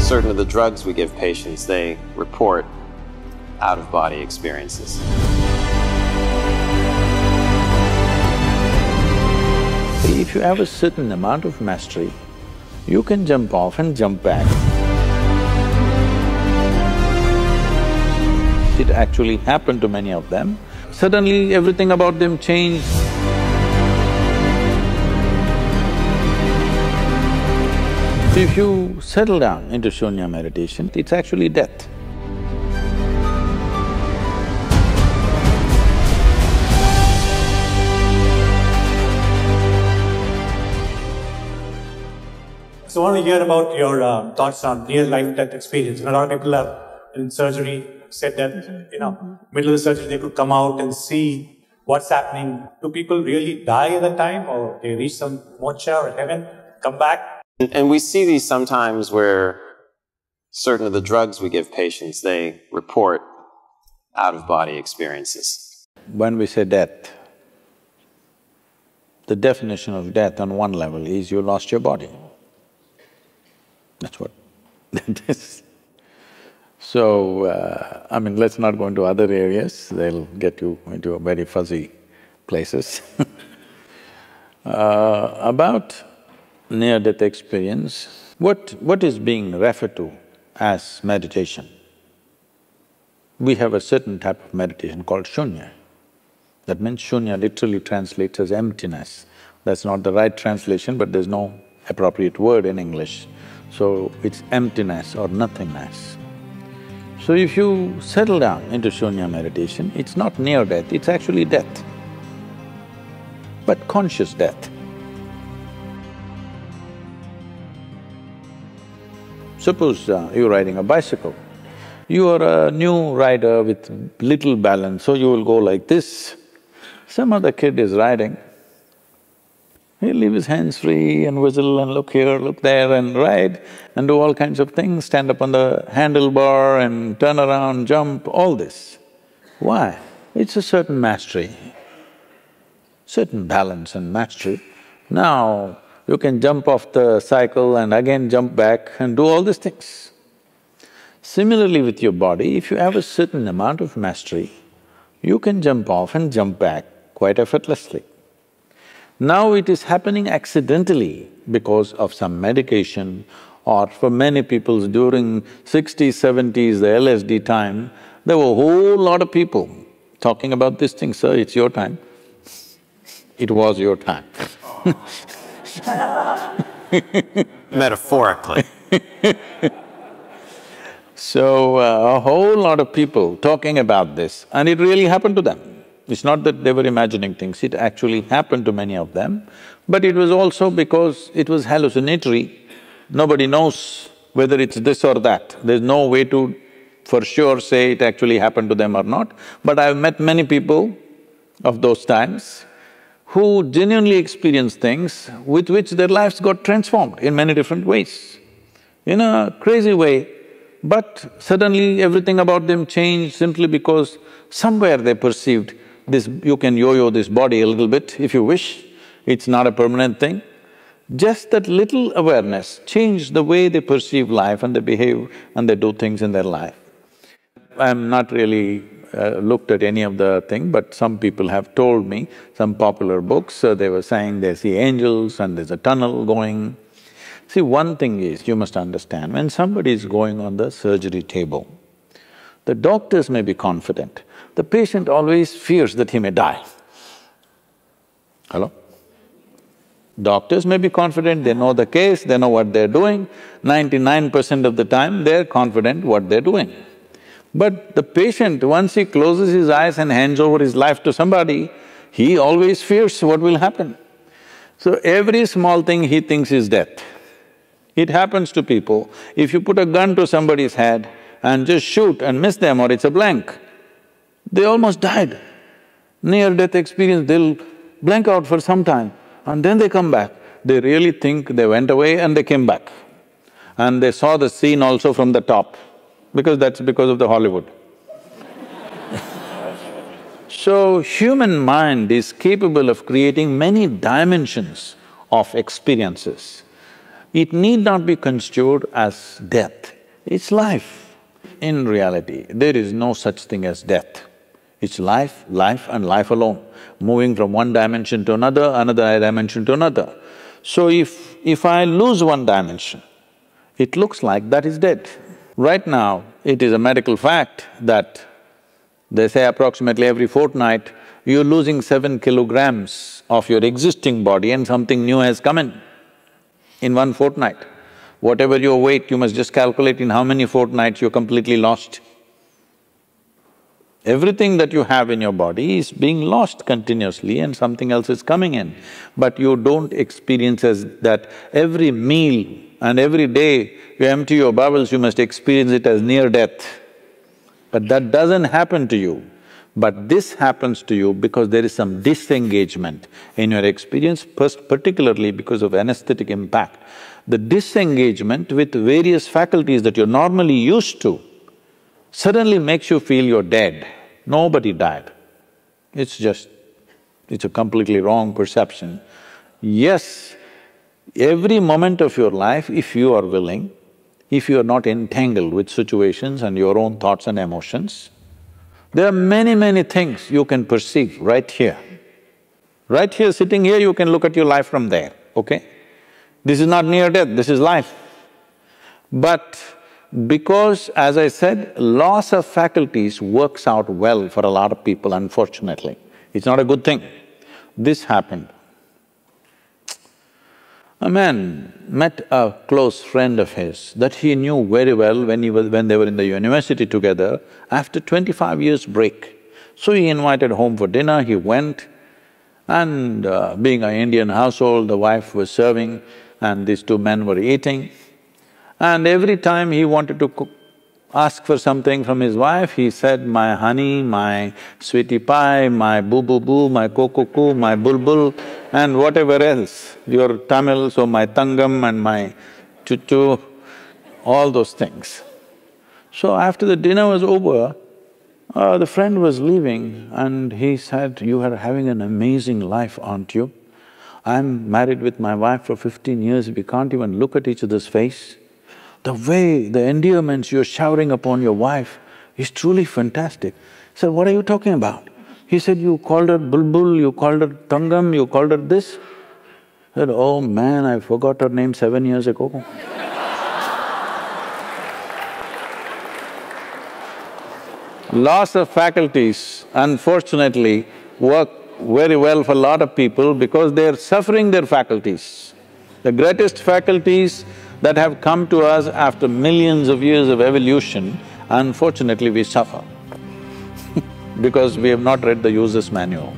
Certain of the drugs we give patients, they report out-of-body experiences. If you have a certain amount of mastery, you can jump off and jump back. It actually happened to many of them. Suddenly, everything about them changed. If you settle down into Shunya meditation, it's actually death. So I want to hear about your thoughts on near-life death experience. A lot of people have in surgery said that, middle of the surgery they could come out and see what's happening. Do people really die at that time, or they reach some moksha or heaven, come back? And we see these sometimes where certain of the drugs we give patients, they report out-of-body experiences. When we say death, the definition of death on one level is you lost your body. That's what that is. So, let's not go into other areas, they'll get you into very fuzzy places. About near-death experience, what is being referred to as meditation? We have a certain type of meditation called Shunya. That means Shunya literally translates as emptiness. That's not the right translation, but there's no appropriate word in English. So, it's emptiness or nothingness. So if you settle down into Shunya meditation, it's not near death, it's actually death, but conscious death. Suppose you're riding a bicycle, you are a new rider with little balance, so you will go like this. Some other kid is riding, he'll leave his hands free and whistle and look here, look there and ride and do all kinds of things, stand up on the handlebar and turn around, jump, all this. Why? It's a certain mastery, certain balance and mastery. Now, you can jump off the cycle and again jump back and do all these things. Similarly with your body, if you have a certain amount of mastery, you can jump off and jump back quite effortlessly. Now it is happening accidentally because of some medication, or for many people during 60s, 70s, the LSD time, there were a whole lot of people talking about this thing, sir, it's your time. It was your time. Metaphorically. So, a whole lot of people talking about this, and it really happened to them. It's not that they were imagining things, it actually happened to many of them, but it was also because it was hallucinatory. Nobody knows whether it's this or that. There's no way to for sure say it actually happened to them or not. But I've met many people of those times who genuinely experienced things with which their lives got transformed in many different ways, in a crazy way. But suddenly everything about them changed simply because somewhere they perceived this… you can yo-yo this body a little bit if you wish, it's not a permanent thing. Just that little awareness changed the way they perceive life and they behave and they do things in their life. I'm not really looked at any of the thing, but some people have told me, some popular books, they were saying they see angels and there's a tunnel going. See, one thing is, you must understand, when somebody is going on the surgery table, the doctors may be confident, the patient always fears that he may die. Hello? Doctors may be confident, they know the case, they know what they're doing, 99% of the time they're confident what they're doing. But the patient, once he closes his eyes and hands over his life to somebody, he always fears what will happen. So every small thing he thinks is death. It happens to people. If you put a gun to somebody's head and just shoot and miss them or it's a blank, they almost died. Near-death experience, they'll blank out for some time and then they come back. They really think they went away and they came back. And they saw the scene also from the top, because that's because of the Hollywood. So, human mind is capable of creating many dimensions of experiences. It need not be construed as death. It's life. In reality, there is no such thing as death. It's life, life and life alone, moving from one dimension to another, another dimension to another. So if I lose one dimension, it looks like that is dead. Right now, it is a medical fact that they say approximately every fortnight, you're losing 7 kilograms of your existing body and something new has come in 1 fortnight. Whatever your weight, you must just calculate in how many fortnights you're completely lost. Everything that you have in your body is being lost continuously and something else is coming in. But you don't experience as that every meal and every day you empty your bowels, you must experience it as near death. But that doesn't happen to you. But this happens to you because there is some disengagement in your experience, particularly because of anesthetic impact. The disengagement with various faculties that you're normally used to suddenly makes you feel you're dead. Nobody died. It's a completely wrong perception. Yes, every moment of your life, if you are willing, if you are not entangled with situations and your own thoughts and emotions, there are many things you can perceive right here. Right here, sitting here, you can look at your life from there, okay? This is not near death, this is life. But because, as I said, loss of faculties works out well for a lot of people, unfortunately. It's not a good thing. This happened. A man met a close friend of his that he knew very well when they were in the university together, after 25 years break. So he invited home for dinner, he went, and being an Indian household, the wife was serving and these two men were eating. And every time he wanted to ask for something from his wife, he said, my honey, my sweetie pie, my boo-boo-boo, my co-co-co, my bulbul, and whatever else, your Tamil, so my tangam and my chuchu, all those things. So after the dinner was over, the friend was leaving and he said, you are having an amazing life, aren't you? I'm married with my wife for 15 years, we can't even look at each other's face. The way, the endearments you're showering upon your wife is truly fantastic. I said, what are you talking about? He said, you called her bulbul, you called her tangam, you called her this. I said, oh man, I forgot her name 7 years ago. Loss of faculties, unfortunately, work very well for a lot of people because they're suffering their faculties. The greatest faculties that have come to us after millions of years of evolution, unfortunately we suffer because we have not read the user's manual.